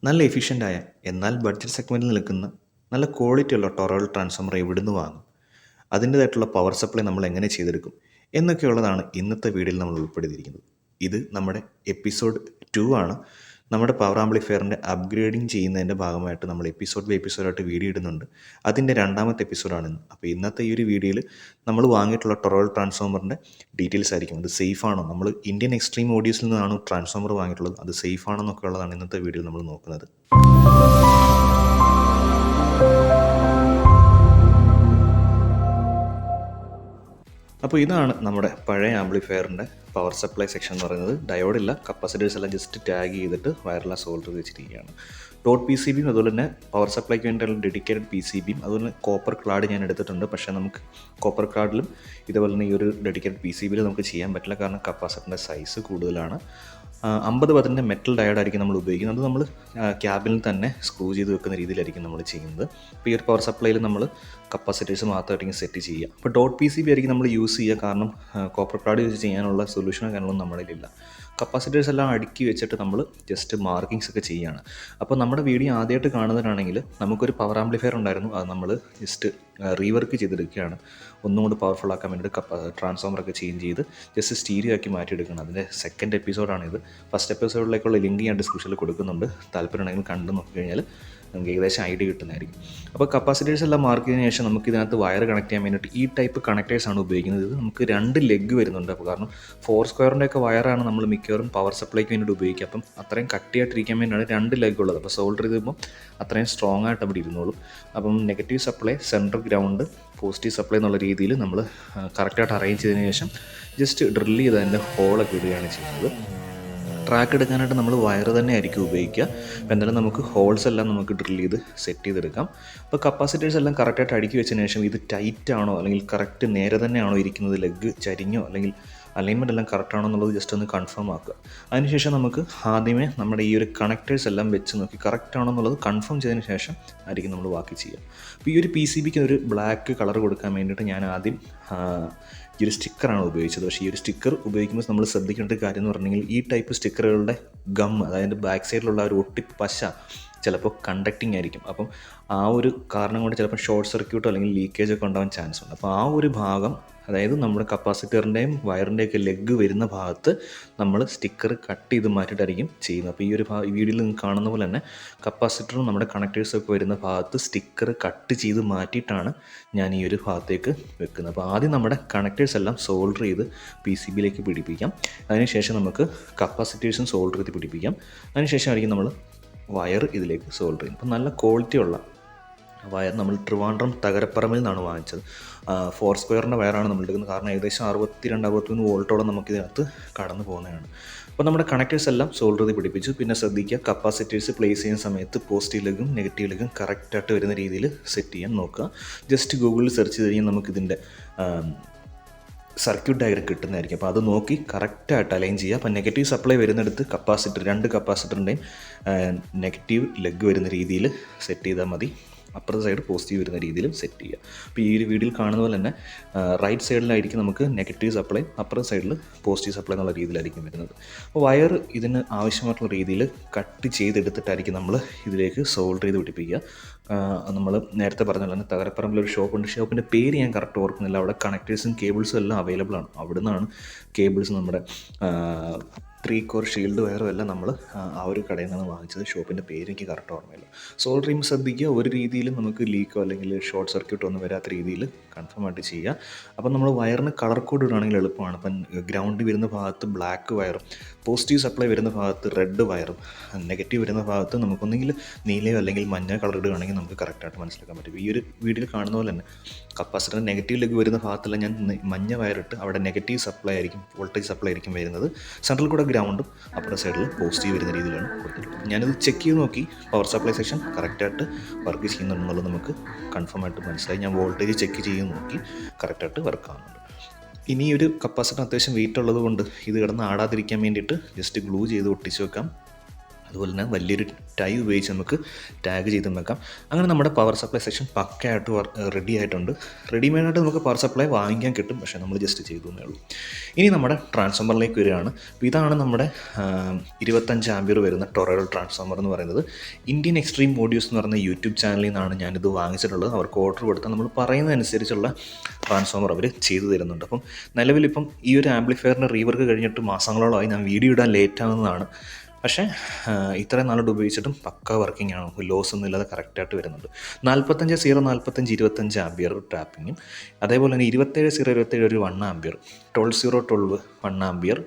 നല്ല എഫിഷ്യൻ്റായ എന്നാൽ ബഡ്ജറ്റ് സെഗ്മെൻറ്റിൽ നിൽക്കുന്ന നല്ല ക്വാളിറ്റിയുള്ള ടൊറോൾ ട്രാൻസ്ഫോമർ എവിടുന്ന് വാങ്ങും, അതിൻ്റേതായിട്ടുള്ള പവർ സപ്ലൈ നമ്മൾ എങ്ങനെ ചെയ്തെടുക്കും എന്നൊക്കെയുള്ളതാണ് ഇന്നത്തെ വീഡിയോയിൽ നമ്മൾ ഉൾപ്പെടുത്തിയിരിക്കുന്നത്. ഇത് നമ്മുടെ എപ്പിസോഡ് 2 ആണ്. നമ്മുടെ പവർ ആംപ്ലിഫയറിൻ്റെ അപ്ഗ്രേഡിങ് ചെയ്യുന്നതിൻ്റെ ഭാഗമായിട്ട് നമ്മൾ എപ്പിസോഡ് ബൈ എപ്പിസോഡായിട്ട് വീഡിയോ ഇടുന്നുണ്ട്. അതിൻ്റെ രണ്ടാമത്തെ എപ്പിസോഡാണിന്ന്. അപ്പോൾ ഇന്നത്തെ ഈ ഒരു വീഡിയോയിൽ നമ്മൾ വാങ്ങിയിട്ടുള്ള ടൊറോൾ ട്രാൻസ്ഫോമറിൻ്റെ ഡീറ്റെയിൽസ് ആയിരിക്കും. അത് സേഫ് ആണോ, നമ്മൾ ഇന്ത്യൻ എക്സ്ട്രീം ഓഡിയോസിൽ നിന്നാണ് ട്രാൻസ്ഫോമർ വാങ്ങിയിട്ടുള്ളത്, അത് സേഫ് ആണോ എന്നൊക്കെ ഉള്ളതാണ് ഇന്നത്തെ വീഡിയോയിൽ നമ്മൾ നോക്കുന്നത്. അപ്പോൾ ഇതാണ് നമ്മുടെ പഴയ ആംപ്ലിഫയറിൻ്റെ പവർ സപ്ലൈ സെക്ഷൻ എന്ന് പറയുന്നത്. ഡയോഡില്ല, കപ്പാസിറ്റേഴ്സ് എല്ലാം ജസ്റ്റ് ടാഗ് ചെയ്തിട്ട് വയറെല്ലാം സോൾഡർ ചെയ്ത് വെച്ചിരിക്കുകയാണ്. ഡോട്ട് പി സി ബിയും അതുപോലെ തന്നെ പവർ സപ്ലൈക്ക് വേണ്ടിയുള്ള ഡെഡിക്കേറ്റഡ് പി സി ബിയും അതുപോലെ കോപ്പർ ക്ലാഡ് ഞാൻ എടുത്തിട്ടുണ്ട്. പക്ഷേ നമുക്ക് കോപ്പർ ക്ലാഡിലും ഇതുപോലെ തന്നെ ഈ ഒരു ഡെഡിക്കേറ്റഡ് പി സി ബിയിൽ നമുക്ക് ചെയ്യാൻ പറ്റില്ല, കാരണം കപ്പാസിറ്ററിൻ്റെ സൈസ് കൂടുതലാണ്. 50 മെറ്റൽ ഡയോഡായിരിക്കും നമ്മൾ ഉപയോഗിക്കുന്നത്. അത് നമ്മൾ ക്യാബിനിൽ തന്നെ സ്ക്രൂ ചെയ്ത് വെക്കുന്ന രീതിയിലായിരിക്കും നമ്മൾ ചെയ്യുന്നത്. ഇപ്പോൾ ഈ ഒരു പവർ സപ്ലൈയിൽ നമ്മൾ കപ്പാസിറ്റേഴ്സ് മാത്രമായിരിക്കും സെറ്റ് ചെയ്യുക. അപ്പോൾ ഡോട്ട് പി സി ബി ആയിരിക്കും നമ്മൾ യൂസ് ചെയ്യുക, കാരണം കോപ്പർ ക്ലാഡ് യൂസ് ചെയ്യാനുള്ള സൊല്യൂഷനോ കാര്യങ്ങളൊന്നും നമ്മളിലില്ല. കപ്പാസിറ്റേഴ്സ് എല്ലാം അടുക്കി വെച്ചിട്ട് നമ്മൾ ജസ്റ്റ് മാർക്കിങ്സ് ഒക്കെ ചെയ്യുകയാണ്. അപ്പോൾ നമ്മുടെ വീഡിയോ ആദ്യമായിട്ട് കാണുന്നവരാണെങ്കിൽ നമുക്കൊരു പവർ ആംപ്ലിഫയർ ഉണ്ടായിരുന്നു, അത് നമ്മൾ ജസ്റ്റ് റീവർക്ക് ചെയ്തെടുക്കുകയാണ്. ഒന്നും കൂടി പവർഫുൾ ആക്കാൻ വേണ്ടിയിട്ട് ട്രാൻസ്ഫോമറൊക്കെ ചേഞ്ച് ചെയ്ത് ജസ്റ്റ് സ്റ്റീരിയോ ആക്കി മാറ്റിയെടുക്കണം. അതിൻ്റെ സെക്കൻഡ് എപ്പിസോഡാണിത്. ഫസ്റ്റ് എപ്പിസോഡിലേക്കുള്ള ലിങ്ക് ഞാൻ ഡിസ്ക്രിപ്ഷനിൽ കൊടുക്കുന്നുണ്ട്, താല്പര്യം ഉണ്ടെങ്കിൽ കണ്ടു നോക്കി കഴിഞ്ഞാൽ നമുക്ക് ഏകദേശം ഐഡിയ കിട്ടുന്നതായിരിക്കും. അപ്പോൾ കപ്പാസിറ്റേഴ്സ് എല്ലാം മാർക്ക് ചെയ്തതിന് ശേഷം നമുക്ക് ഇതിനകത്ത് വയർ കണക്ട് ചെയ്യാൻ വേണ്ടിയിട്ട് ഈ ടൈപ്പ് കണക്ടേഴ്സാണ് ഉപയോഗിക്കുന്നത്. ഇത് നമുക്ക് 2 ലെഗ് വരുന്നുണ്ട്. അപ്പോൾ കാരണം 4 സ്ക്വയറിൻ്റെ ഒക്കെ വയറാണ് നമ്മൾ മിക്കവാറും പവർ സപ്ലൈക്ക് വേണ്ടിയിട്ട് ഉപയോഗിക്കുക. അപ്പം അത്രയും കട്ടിയായിട്ടിരിക്കാൻ വേണ്ടിയാണ് 2 ലെഗ് ഉള്ളത്. അപ്പോൾ സോൾഡർ ചെയ്തുമ്പോൾ അത്രയും സ്ട്രോങ് ആയിട്ട് അവിടെ ഇരുന്നോളും. അപ്പം negative supply, central ground, positive supply എന്നുള്ള രീതിയിൽ നമ്മൾ കറക്റ്റായിട്ട് അറേഞ്ച് ചെയ്തതിന് ശേഷം ജസ്റ്റ് ഡ്രിൽ ചെയ്ത് അതിൻ്റെ ഹോളൊക്കെ ഇടുകയാണ് ചെയ്യുന്നത്. ട്രാക്ക് എടുക്കാനായിട്ട് നമ്മൾ വയർ തന്നെ ആയിരിക്കും ഉപയോഗിക്കുക. അപ്പോൾ എന്തായാലും നമുക്ക് ഹോൾസ് എല്ലാം നമുക്ക് ഡ്രിൽ ചെയ്ത് സെറ്റ് ചെയ്തെടുക്കാം. അപ്പോൾ കപ്പാസിറ്റേഴ്സ് എല്ലാം കറക്റ്റായിട്ട് അടുക്കി വെച്ചതിന് ശേഷം ഇത് ടൈറ്റ് ആണോ അല്ലെങ്കിൽ കറക്റ്റ് നേരെ തന്നെയാണോ ഇരിക്കുന്നത്, ലെഗ് ചരിഞ്ഞോ അല്ലെങ്കിൽ അലൈൻമെൻറ്റ് എല്ലാം കറക്റ്റ് ആണോ എന്നുള്ളത് ജസ്റ്റ് ഒന്ന് കൺഫേം ആക്കുക. അതിനുശേഷം നമുക്ക് ആദ്യമേ നമ്മുടെ ഈ ഒരു കണക്ടേഴ്സ് എല്ലാം വെച്ച് നോക്കി കറക്റ്റ് ആണോ എന്നുള്ളത് കൺഫേം ചെയ്തതിന് ശേഷം ആയിരിക്കും നമ്മൾ ബാക്കി ചെയ്യുക. അപ്പോൾ ഈ ഒരു പി സി ബിക്ക് ഒരു ബ്ലാക്ക് കളർ കൊടുക്കാൻ വേണ്ടിയിട്ട് ഞാൻ ആദ്യം ഈ ഒരു സ്റ്റിക്കറാണ് ഉപയോഗിച്ചത്. പക്ഷേ ഈ ഒരു സ്റ്റിക്കർ ഉപയോഗിക്കുമ്പോൾ നമ്മൾ ശ്രദ്ധിക്കേണ്ട ഒരു കാര്യം എന്ന് പറഞ്ഞെങ്കിൽ ഈ ടൈപ്പ് സ്റ്റിക്കറുകളുടെ ഗം, അതായത് ബാക്ക് സൈഡിലുള്ള ഒരു ഒട്ടിപ്പ് പശ ചിലപ്പോൾ കണ്ടക്റ്റിംഗ് ആയിരിക്കും. അപ്പം ആ ഒരു കാരണം കൊണ്ട് ചിലപ്പോൾ ഷോർട്ട് സർക്യൂട്ടോ അല്ലെങ്കിൽ ലീക്കേജ് ഒക്കെ ഉണ്ടാവാൻ ചാൻസ് ഉണ്ട്. അപ്പോൾ ആ ഒരു ഭാഗം, അതായത് നമ്മുടെ കപ്പാസിറ്ററിൻ്റെയും വയറിൻ്റെയൊക്കെ ലെഗ് വരുന്ന ഭാഗത്ത് നമ്മൾ സ്റ്റിക്കർ കട്ട് ചെയ്ത് മാറ്റിയിട്ടായിരിക്കും ചെയ്യുന്നത്. അപ്പോൾ ഈ ഒരു വീഡിയോയിൽ നിങ്ങൾക്ക് കാണുന്ന പോലെ തന്നെ കപ്പാസിറ്ററും നമ്മുടെ കണക്ടേഴ്സൊക്കെ വരുന്ന ഭാഗത്ത് സ്റ്റിക്കർ കട്ട് ചെയ്ത് മാറ്റിയിട്ടാണ് ഞാൻ ഈ ഒരു ഭാഗത്തേക്ക് വെക്കുന്നത്. അപ്പോൾ ആദ്യം നമ്മുടെ കണക്ടേഴ്സ് എല്ലാം സോൾഡർ ചെയ്ത് പി സി ബിയിലേക്ക് പിടിപ്പിക്കാം. അതിനുശേഷം നമുക്ക് കപ്പാസിറ്റേഴ്സും സോൾഡർ ചെയ്ത് പിടിപ്പിക്കാം. അതിനുശേഷമായിരിക്കും നമ്മൾ വയർ ഇതിലേക്ക് സോൾഡർ ചെയ്യും. അപ്പോൾ നല്ല ക്വാളിറ്റിയുള്ള വയർ നമ്മൾ ട്രിവാൻഡ്രം തകരപ്പറമ്പിൽ നിന്നാണ് വാങ്ങിച്ചത്. 4 സ്ക്വയറിൻ്റെ വയറാണ് നമ്മൾ എടുക്കുന്നത്, കാരണം ഏകദേശം 62-63 വോൾട്ടോളം നമുക്കിതിനകത്ത് കടന്നു പോകുന്നതാണ്. അപ്പോൾ നമ്മുടെ കണക്ടേഴ്സ് എല്ലാം സോൾഡർ ചെയ്ത് പിടിപ്പിച്ചു. പിന്നെ ശ്രദ്ധിക്കുക, കപ്പാസിറ്റേഴ്സ് പ്ലേസ് ചെയ്യുന്ന സമയത്ത് പോസിറ്റീവ് ലെഗും നെഗറ്റീവ് ലെഗും കറക്റ്റായിട്ട് വരുന്ന രീതിയിൽ സെറ്റ് ചെയ്യാൻ നോക്കുക. ജസ്റ്റ് ഗൂഗിളിൽ സെർച്ച് ചെയ്ത് കഴിഞ്ഞാൽ നമുക്കിതിൻ്റെ സർക്യൂട്ട് ഡയഗ്രം കിട്ടുന്നതായിരിക്കും. അപ്പോൾ അത് നോക്കി കറക്റ്റായിട്ട് അലൈൻ ചെയ്യുക. അപ്പോൾ നെഗറ്റീവ് സപ്ലൈ വരുന്നിടത്ത് കപ്പാസിറ്റർ 2 കപ്പാസിറ്ററിൻ്റെയും നെഗറ്റീവ് ലെഗ് വരുന്ന രീതിയിൽ സെറ്റ് ചെയ്താൽ മതി. അപ്പുറത്തെ സൈഡ് പോസിറ്റീവ് വരുന്ന രീതിയിലും സെറ്റ് ചെയ്യുക. അപ്പോൾ ഈ ഒരു വീഡിയോയിൽ കാണുന്ന പോലെ തന്നെ റൈറ്റ് സൈഡിലായിരിക്കും നമുക്ക് നെഗറ്റീവ് സപ്ലൈ, അപ്പുറത്തെ സൈഡിൽ പോസിറ്റീവ് സപ്ലൈ എന്നുള്ള രീതിയിലായിരിക്കും വരുന്നത്. അപ്പോൾ വയർ ഇതിന് ആവശ്യമായിട്ടുള്ള രീതിയിൽ കട്ട് ചെയ്തെടുത്തിട്ടായിരിക്കും നമ്മൾ ഇതിലേക്ക് സോൾഡർ ചെയ്ത് പിടിപ്പിക്കുക. നമ്മൾ നേരത്തെ പറഞ്ഞ പോലെ തന്നെ തകരപ്പറമ്പിലൊരു ഷോപ്പുണ്ട്. ഷോപ്പിൻ്റെ പേര് ഞാൻ കറക്റ്റ് ഓർക്കുന്നില്ല. അവിടെ കണക്ടേഴ്സും കേബിൾസും എല്ലാം അവൈലബിൾ ആണ്. അവിടെ നിന്നാണ് കേബിൾസ്, നമ്മുടെ 3 കോർ ഷീൽഡ് വയറും എല്ലാം നമ്മൾ ആ ഒരു കടയിൽ നിന്നാണ് വാങ്ങിച്ചത്. ഷോപ്പിൻ്റെ പേര് എനിക്ക് കറക്റ്റ് ഓർമ്മയില്ല. സോൾഡർ ചെയ്യുമ്പോൾ ശ്രദ്ധിക്കുക, ഒരു രീതിയിലും നമുക്ക് ലീക്കോ അല്ലെങ്കിൽ ഷോർട്ട് സർക്യൂട്ടോ ഒന്നും വരാത്ത രീതിയിൽ കൺഫേം ആയിട്ട് ചെയ്യുക. അപ്പം നമ്മൾ വയറിന് കളർ കോഡ് ഇടുകയാണെങ്കിൽ എളുപ്പമാണ്. അപ്പം ഗ്രൗണ്ട് വരുന്ന ഭാഗത്ത് ബ്ലാക്ക് വയറും, പോസിറ്റീവ് സപ്ലൈ വരുന്ന ഭാഗത്ത് റെഡ് വയറും, നെഗറ്റീവ് വരുന്ന ഭാഗത്ത് നമുക്കൊന്നെങ്കിൽ നീലയോ അല്ലെങ്കിൽ മഞ്ഞ കളർ ഇടുകയാണെങ്കിൽ നമുക്ക് കറക്റ്റായിട്ട് മനസ്സിലാക്കാൻ പറ്റും. ഈ ഒരു വീഡിയോയിൽ കാണുന്ന പോലെ തന്നെ കപ്പാസിറ്റർ നെഗറ്റീവ് ലെഗ് വരുന്ന ഭാഗത്തെല്ലാം ഞാൻ മഞ്ഞ വയറിട്ട് അവിടെ നെഗറ്റീവ് സപ്ലൈ ആയിരിക്കും, വോൾട്ടേജ് സപ്ലൈ ആയിരിക്കും വരുന്നത്. സെൻട്രൽ കൂടെ ഗ്രൗണ്ടും അപ്പുറത്തെ സൈഡിൽ പോസിറ്റീവ് വരുന്ന രീതിയിലാണ് കൊടുത്തിട്ടുള്ളത്. ഞാനിത് ചെക്ക് ചെയ്ത് നോക്കി, പവർ സപ്ലൈ സെക്ഷൻ കറക്റ്റായിട്ട് വർക്ക് ചെയ്യുന്നുണ്ടെന്നുള്ളത് നമുക്ക് കൺഫേം ആയിട്ട് മനസ്സിലായി. ഞാൻ വോൾട്ടേജ് ചെക്ക് ചെയ്ത് നോക്കി, കറക്റ്റായിട്ട് വർക്ക് ആകുന്നുണ്ട്. ഇനി ഒരു കപ്പാസിറ്റർ അത്യാവശ്യം വെയിറ്റ് ഉള്ളത് കൊണ്ട് ഇത് കിടന്ന് ആടാതിരിക്കാൻ വേണ്ടിയിട്ട് ജസ്റ്റ് ഗ്ലൂ ചെയ്ത് ഒട്ടിച്ച് വെക്കാം. അതുപോലെ തന്നെ വലിയൊരു ടൈ ഉപയോഗിച്ച് നമുക്ക് ടാഗ് ചെയ്തും വെക്കാം. അങ്ങനെ നമ്മുടെ പവർ സപ്ലൈ സെക്ഷൻ പക്കയായിട്ട് റെഡി ആയിട്ടുണ്ട്. റെഡിമെയ്ഡായിട്ട് നമുക്ക് പവർ സപ്ലൈ വാങ്ങിക്കാൻ കിട്ടും, പക്ഷേ നമ്മൾ ജസ്റ്റ് ചെയ്തു എന്നേ ഉള്ളൂ. ഇനി നമ്മുടെ ട്രാൻസ്ഫോമറിലേക്ക് വരികയാണ്. അപ്പോൾ ഇതാണ് നമ്മുടെ 25 ആംപിയർ വരുന്ന ടൊറോയിഡൽ ട്രാൻസ്ഫോമർ എന്ന് പറയുന്നത്. ഇന്ത്യൻ എക്സ്ട്രീം ഓഡിയോസ് എന്ന് പറയുന്ന യൂട്യൂബ് ചാനലിൽ നിന്നാണ് ഞാനിത് വാങ്ങിച്ചിട്ടുള്ളത്. അവർക്ക് ഓർഡർ കൊടുത്താൽ നമ്മൾ പറയുന്നതനുസരിച്ചുള്ള ട്രാൻസ്ഫോമർ അവർ ചെയ്തു തരുന്നുണ്ട്. അപ്പം നിലവിലിപ്പം ഈ ഒരു ആംപ്ലിഫയറിൻ്റെ റീവർക്ക് കഴിഞ്ഞിട്ട് മാസങ്ങളോളമായി ഞാൻ വീഡിയോ ഇടാൻ ലേറ്റ് ആവുന്നതാണ്. പക്ഷേ ഇത്രയും നാളോട് ഉപയോഗിച്ചിട്ടും പക്ക വർക്കിംഗ് ആണ്, ലോസ് ഒന്നും ഇല്ലാതെ കറക്റ്റായിട്ട് വരുന്നുണ്ട്. 45-0-45-25 ആംപിയർ ടാപ്പിങ്ങും, അതേപോലെ തന്നെ 27-0-27 ഒരു 1 ആംപിയർ, 12-0-12 1 ആംപിയർ,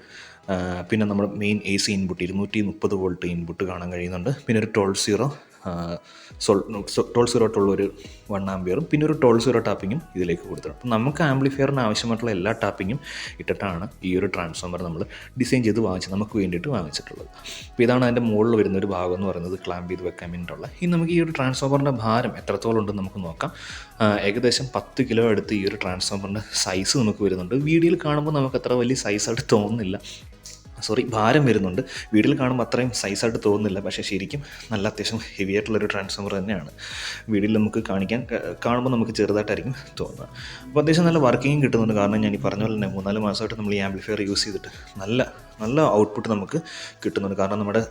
പിന്നെ നമ്മുടെ main AC input 230 volt input കാണാൻ കഴിയുന്നുണ്ട്. പിന്നെ ഒരു 12-0-12 ഒരു 1 ആംപിയറും പിന്നെ ഒരു 12-0 ടാപ്പിങ്ങും ഇതിലേക്ക് കൊടുത്തിട്ടുണ്ട്. അപ്പം നമുക്ക് ആംപ്ലിഫയറിന് ആവശ്യമായിട്ടുള്ള എല്ലാ ടാപ്പിങ്ങും ഇട്ടിട്ടാണ് ഈ ഒരു ട്രാൻസ്ഫോമർ നമ്മൾ ഡിസൈൻ ചെയ്ത് നമുക്ക് വേണ്ടിയിട്ട് വാങ്ങിച്ചിട്ടുള്ളത്. അപ്പോൾ ഇതാണ് അതിൻ്റെ മുകളിൽ വരുന്ന ഒരു ഭാഗം എന്ന് പറയുന്നത്, ക്ലാമ്പ് ചെയ്ത് വെക്കാൻ വേണ്ടിയിട്ടുള്ള. ഇനി നമുക്ക് ഈ ഒരു ട്രാൻസ്ഫോമറിൻ്റെ ഭാരം എത്രത്തോളം ഉണ്ടെന്ന് നമുക്ക് നോക്കാം. ഏകദേശം 10 കിലോ അടുത്ത് ഈ ഒരു ട്രാൻസ്ഫോമറിൻ്റെ സൈസ് നമുക്ക് വരുന്നുണ്ട്. വീഡിയോയിൽ കാണുമ്പോൾ നമുക്ക് അത്ര വലിയ സൈസായിട്ട് തോന്നുന്നില്ല, ഭാരം വരുന്നുണ്ട്. വീട്ടിൽ കാണുമ്പോൾ അത്രയും സൈസായിട്ട് തോന്നുന്നില്ല, പക്ഷേ ശരിക്കും നല്ല അത്യാവശ്യം ഹെവി ആയിട്ടുള്ളൊരു ട്രാൻസ്ഫോമർ തന്നെയാണ്. വീട്ടിൽ നമുക്ക് കാണുമ്പോൾ നമുക്ക് ചെറുതായിട്ടായിരിക്കും തോന്നുക. അപ്പോൾ അത്യാവശ്യം നല്ല വർക്കിംഗ് കിട്ടുന്നുണ്ട്. കാരണം ഞാൻ ഈ പറഞ്ഞ പോലെ തന്നെ 3-4 മാസമായിട്ട് നമ്മൾ ഈ ആംപ്ലിഫയർ യൂസ് ചെയ്തിട്ട് നല്ല ഔട്ട്പുട്ട് നമുക്ക് കിട്ടുന്നുണ്ട്. കാരണം നമ്മുടെ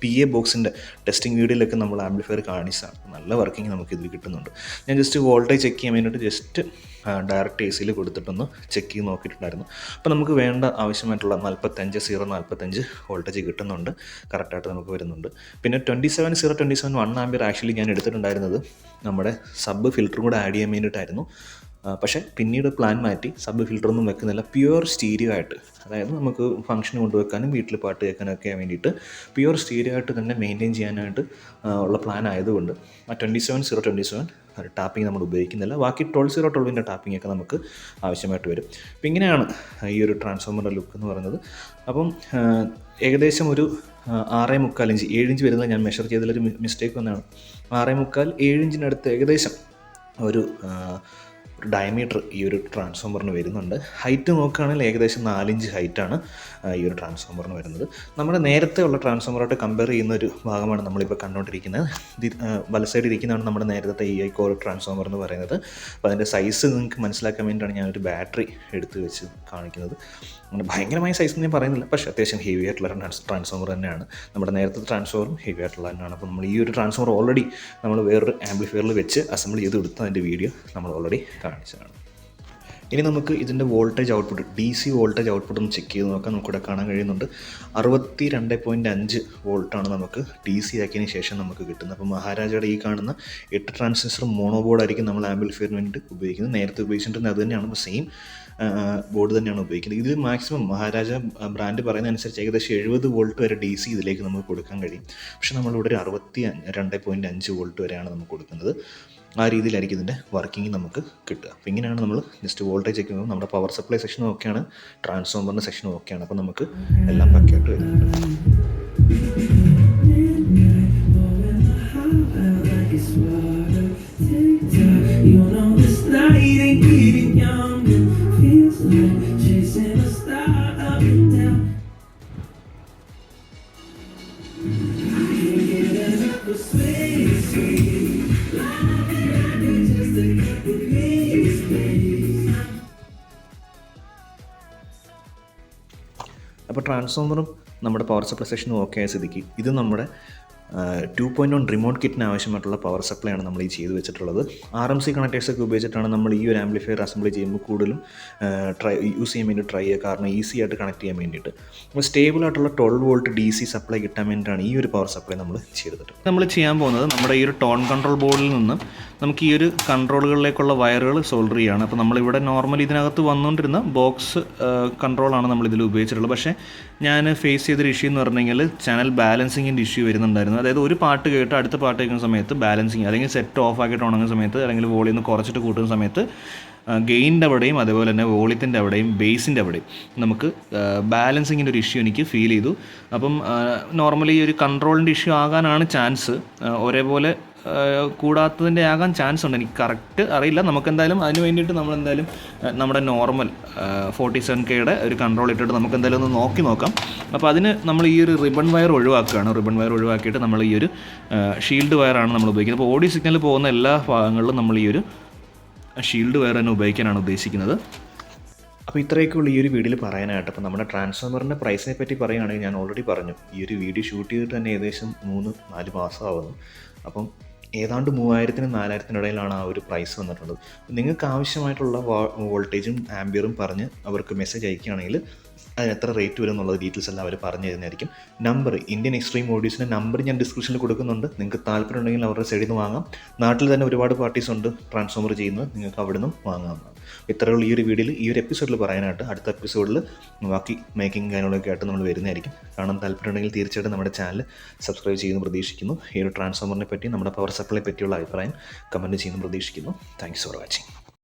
PA ബോക്സിൻ്റെ ടെസ്റ്റിംഗ് വീഡിയോയിലൊക്കെ നമ്മൾ ആംപ്ലിഫയർ കാണിച്ചാണ്. നല്ല വർക്കിംഗ് നമുക്ക് ഇതിൽ കിട്ടുന്നുണ്ട്. ഞാൻ ജസ്റ്റ് വോൾട്ടേജ് ചെക്ക് ചെയ്യാൻ വേണ്ടിയിട്ട് ജസ്റ്റ് ഡയറക്റ്റ് AC കൊടുത്തിട്ടൊന്ന് ചെക്ക് ചെയ്ത് നോക്കിയിട്ടുണ്ടായിരുന്നു. അപ്പോൾ നമുക്ക് വേണ്ട ആവശ്യമായിട്ടുള്ള 45-0-45 വോൾട്ടേജ് കിട്ടുന്നുണ്ട്, കറക്റ്റായിട്ട് നമുക്ക് വരുന്നുണ്ട്. പിന്നെ 27-0-27 1 ആംപിയർ ആക്ച്വലി ഞാൻ എടുത്തിട്ടുണ്ടായിരുന്നത് നമ്മുടെ സബ് ഫിൽറ്ററും കൂടെ ആഡ് ചെയ്യാൻ വേണ്ടിയിട്ടായിരുന്നു. പക്ഷേ പിന്നീട് പ്ലാൻ മാറ്റി സബ് ഫിൽറ്ററൊന്നും വെക്കുന്നില്ല, പ്യുവർ സ്റ്റീരിയോ ആയിട്ട്, അതായത് നമുക്ക് ഫംഗ്ഷൻ കൊണ്ടുവെക്കാനും വീട്ടിൽ പാട്ട് കേൾക്കാനൊക്കെ വേണ്ടിയിട്ട് പ്യുവർ സ്റ്റീരിയോ ആയിട്ട് തന്നെ മെയിൻറ്റെയിൻ ചെയ്യാനായിട്ട് ഉള്ള പ്ലാൻ ആയതുകൊണ്ട് ആ 27-0-27 ടാപ്പിംഗ് നമ്മൾ ഉപയോഗിക്കുന്നില്ല. ബാക്കി 12-0-12 ടാപ്പിംഗ് ഒക്കെ നമുക്ക് ആവശ്യമായിട്ട് വരും. അപ്പോൾ ഇങ്ങനെയാണ് ഈ ഒരു ട്രാൻസ്ഫോമറിൻ്റെ ലുക്ക് എന്ന് പറയുന്നത്. അപ്പം ഏകദേശം ഒരു 6.25 ഇഞ്ച് 7 ഇഞ്ച് വരുന്നത് ഞാൻ മെഷർ ചെയ്തതിലൊരു മിസ്റ്റേക്ക് വന്നതാണ്. 6.25-7 ഇഞ്ചിനടുത്ത് ഏകദേശം ഒരു ഡയമീറ്റർ ഈ ഒരു ട്രാൻസ്ഫോമറിന് വരുന്നുണ്ട്. ഹൈറ്റ് നോക്കുകയാണെങ്കിൽ ഏകദേശം 4 ഇഞ്ച് ഹൈറ്റാണ് ഈ ഒരു ട്രാൻസ്ഫോമറിന് വരുന്നത്. നമ്മുടെ നേരത്തെ ഉള്ള ട്രാൻസ്ഫോമറായിട്ട് കമ്പയർ ചെയ്യുന്ന ഒരു ഭാഗമാണ് നമ്മളിപ്പോൾ കണ്ടുകൊണ്ടിരിക്കുന്നത്. വല സൈഡ് ഇരിക്കുന്നതാണ് നമ്മുടെ നേരത്തെ EI കോർ ട്രാൻസ്ഫോമർ എന്ന് പറയുന്നത്. അപ്പോൾ അതിൻ്റെ സൈസ് നിങ്ങൾക്ക് മനസ്സിലാക്കാൻ വേണ്ടിയിട്ടാണ് ഞാനൊരു ബാറ്ററി എടുത്ത് വെച്ച് കാണിക്കുന്നത്. അങ്ങനെ ഭയങ്കരമായ സൈസ് ഞാൻ പറയുന്നില്ല, പക്ഷേ അത്യാവശ്യം ഹെവി ആയിട്ടുള്ള ട്രാൻസ്ഫോമർ തന്നെയാണ്. നമ്മുടെ നേരത്തെ ട്രാൻസ്ഫോമറും ഹെവി ആയിട്ടുള്ള തന്നെയാണ്. അപ്പോൾ നമ്മൾ ഈ ഒരു ട്രാൻസ്ഫോമർ ഓൾറെഡി നമ്മൾ വേറൊരു ആംപ്ലിഫയറിൽ വെച്ച് അസംബിൾ ചെയ്ത് കൊടുത്തതിൻ്റെ വീഡിയോ നമ്മൾ ഓൾറെഡി കാണിച്ചതാണ്. ഇനി നമുക്ക് ഇതിൻ്റെ voltage output, DC voltage output ഒന്ന് ചെക്ക് ചെയ്ത് നോക്കാം. നമുക്കിവിടെ കാണാൻ കഴിയുന്നുണ്ട് 62.5 വോൾട്ടാണ് നമുക്ക് DC ആക്കിയതിന് ശേഷം നമുക്ക് കിട്ടുന്നത്. അപ്പോൾ മഹാരാജയുടെ ഈ കാണുന്ന 8 ട്രാൻസിസ്റ്റർ മോണോബോർഡായിരിക്കും നമ്മൾ ആംപ്ലിഫയറിന് വേണ്ടി ഉപയോഗിക്കുന്നത്. നേരത്തെ ഉപയോഗിച്ചിട്ടുണ്ടെങ്കിൽ അത് തന്നെയാണ്, സെയിം ബോർഡ് തന്നെയാണ് ഉപയോഗിക്കുന്നത്. ഇതിൽ മാക്സിമം മഹാരാജ ബ്രാൻഡ് പറയുന്ന അനുസരിച്ച് ഏകദേശം 70 വോൾട്ട് വരെ DC ഇതിലേക്ക് നമുക്ക് കൊടുക്കാൻ കഴിയും. പക്ഷേ നമ്മളിവിടെ ഒരു 62.5 വോൾട്ട് വരെയാണ് നമുക്ക് കൊടുക്കുന്നത്. ആ രീതിയിലായിരിക്കും ഇതിൻ്റെ വർക്കിംഗ് നമുക്ക് കിട്ടുക. അപ്പോൾ ഇങ്ങനെയാണ് നമ്മൾ ജസ്റ്റ് വോൾട്ടേജ് ചെക്ക് ചെയ്യുമ്പോൾ നമ്മുടെ പവർ സപ്ലൈ സെക്ഷനും ഓക്കെയാണ്, ട്രാൻസ്ഫോമറിൻ്റെ സെക്ഷനും ഓക്കെയാണ്. അപ്പോൾ നമുക്ക് എല്ലാം പക്കയായിട്ട് വരുന്നുണ്ട്. അപ്പോൾ ട്രാൻസ്ഫോമറും നമ്മുടെ പവർ സപ്ലൈ സെക്ഷനും ഓക്കെ ആയ സ്ഥിതിക്ക് ഇത് നമ്മുടെ 2.1 റിമോട്ട് കിറ്റിന് ആവശ്യമായിട്ടുള്ള പവർ സപ്ലൈ ആണ് നമ്മൾ ഈ ചെയ്ത് വെച്ചിട്ടുള്ളത്. RMC കണക്ടേഴ്സൊക്കെ ഉപയോഗിച്ചിട്ടാണ് നമ്മൾ ഈ ഒരു ആംപ്ലിഫയർ അസംബിൾ ചെയ്യുമ്പോൾ കൂടുതലും യൂസ് ചെയ്യാൻ വേണ്ടി ട്രൈ ചെയ്യുക. കാരണം ഈസി ആയിട്ട് കണക്ട് ചെയ്യാൻ വേണ്ടിയിട്ട്. അപ്പോൾ സ്റ്റേബിൾ ആയിട്ടുള്ള 12 വോൾട്ട് DC സപ്ലൈ കിട്ടാൻ വേണ്ടിയിട്ടാണ് ഈ ഒരു പവർ സപ്ലൈ നമ്മൾ ചെയ്തിട്ട്. നമ്മൾ ചെയ്യാൻ പോകുന്നത് നമ്മുടെ ഈ ഒരു ടോൺ കൺട്രോൾ ബോർഡിൽ നിന്ന് നമുക്ക് ഈ ഒരു കൺട്രോളുകളിലേക്കുള്ള വയറുകൾ സോൾഡർ ചെയ്യുകയാണ്. അപ്പോൾ നമ്മളിവിടെ നോർമലി ഇതിനകത്ത് വന്നുകൊണ്ടിരുന്ന ബോക്സ് കൺട്രോളാണ് നമ്മളിതിൽ ഉപയോഗിച്ചിട്ടുള്ളത്. പക്ഷേ ഞാൻ ഫേസ് ചെയ്തൊരു ഇഷ്യൂ എന്ന് പറഞ്ഞു കഴിഞ്ഞാൽ ചാനൽ ബാലൻസിങ്ങിൻ്റെ ഇഷ്യൂ വരുന്നുണ്ടായിരുന്നു. അതായത് ഒരു പാട്ട് കേട്ട് അടുത്ത പാട്ട് കേൾക്കുന്ന സമയത്ത് ബാലൻസിങ്, അല്ലെങ്കിൽ സെറ്റ് ഓഫ് ആക്കിയിട്ട് ഉണങ്ങുന്ന സമയത്ത്, അല്ലെങ്കിൽ വോളിയം കുറച്ചിട്ട് കൂട്ടുന്ന സമയത്ത് ഗെയിനിൻ്റെ അവിടെയും അതേപോലെ തന്നെ വോളിയത്തിൻ്റെ അവിടെയും ബേസിൻ്റെ അവിടെയും നമുക്ക് ബാലൻസിങ്ങിൻ്റെ ഒരു ഇഷ്യൂ എനിക്ക് ഫീൽ ചെയ്തു. അപ്പം നോർമലി ഒരു കൺട്രോളിൻ്റെ ഇഷ്യൂ ആകാനാണ് ചാൻസ്. ഒരേപോലെ കൂടാത്തതിൻ്റെ ആകാൻ ചാൻസ് ഉണ്ട്. എനിക്ക് കറക്റ്റ് അറിയില്ല. നമുക്കെന്തായാലും അതിന് വേണ്ടിയിട്ട് നമ്മളെന്തായാലും നമ്മുടെ നോർമൽ 47Kയുടെ ഒരു കൺട്രോൾ ഇട്ടിട്ട് നമുക്ക് എന്തായാലും ഒന്ന് നോക്കാം. അപ്പോൾ അതിന് നമ്മൾ ഈ ഒരു റിബൺ വയർ ഒഴിവാക്കുകയാണ്. റിബൺ വയർ ഒഴിവാക്കിയിട്ട് നമ്മൾ ഈ ഒരു ഷീൽഡ് വയറാണ് നമ്മൾ ഉപയോഗിക്കുന്നത്. അപ്പോൾ ഓഡിയോ സിഗ്നൽ പോകുന്ന എല്ലാ ഭാഗങ്ങളിലും നമ്മൾ ഈ ഒരു ഷീൽഡ് വയർ തന്നെ ഉപയോഗിക്കാനാണ് ഉദ്ദേശിക്കുന്നത്. അപ്പോൾ ഇത്രയൊക്കെയുള്ള ഈ ഒരു വീഡിയോയിൽ പറയാനായിട്ട്. അപ്പോൾ നമ്മുടെ ട്രാൻസ്ഫോമറിൻ്റെ പ്രൈസിനെ പറ്റി പറയുകയാണെങ്കിൽ ഞാൻ ഓൾറെഡി പറഞ്ഞു. ഈ ഒരു വീഡിയോ ഷൂട്ട് ചെയ്തിട്ട് തന്നെ ഏകദേശം 3-4 മാസമാവുന്നു. അപ്പം ഏതാണ്ട് 3000-നും 4000-നും ഇടയിലാണ് ആ ഒരു പ്രൈസ് വന്നിട്ടുള്ളത്. നിങ്ങൾക്ക് ആവശ്യമായിട്ടുള്ള വോൾട്ടേജും ആംബിയറും പറഞ്ഞ് അവർക്ക് മെസ്സേജ് അയക്കുകയാണെങ്കിൽ അതിന് എത്ര റേറ്റ് വരും എന്നുള്ള ഡീറ്റെയിൽസ് എല്ലാം അവർ പറഞ്ഞു തരുന്നതായിരിക്കും. നമ്പർ ഇന്ത്യൻ എക്സ്ട്രീം ഓഡിയോസിൻ്റെ നമ്പർ ഞാൻ ഡിസ്ക്രിപ്ഷനിൽ കൊടുക്കുന്നുണ്ട്. നിങ്ങൾക്ക് താല്പര്യം ഉണ്ടെങ്കിൽ അവരുടെ സൈഡിൽ നിന്ന് വാങ്ങാം. നാട്ടിൽ തന്നെ ഒരുപാട് പാർട്ടീസ് ഉണ്ട് ട്രാൻസ്ഫോമർ ചെയ്യുന്നത്. നിങ്ങൾക്ക് അവിടെ നിന്നും വാങ്ങാവുന്നതാണ്. ഇത്രയുള്ള ഈ ഒരു വീഡിയോയിൽ ഈ ഒരു എപ്പിസോഡിൽ പറയാനായിട്ട്. അടുത്ത എപ്പിസോഡിൽ ബാക്കി മേക്കിംഗ് കാര്യങ്ങളൊക്കെ ആയിട്ട് നമ്മൾ വരുന്നതായിരിക്കും. കാണാൻ താല്പര്യം ഉണ്ടെങ്കിൽ തീർച്ചയായിട്ടും നമ്മുടെ ചാനൽ സബ്സ്ക്രൈബ് ചെയ്യുന്നു പ്രതീക്ഷിക്കുന്നു. ഈ ഒരു ട്രാൻസ്ഫോമറിനെ പറ്റി നമ്മുടെ പവർ സപ്ലൈ പറ്റിയുള്ള അഭിപ്രായം കമൻറ്റ് ചെയ്യുന്നു പ്രതീക്ഷിക്കുന്നു. Thanks for watching.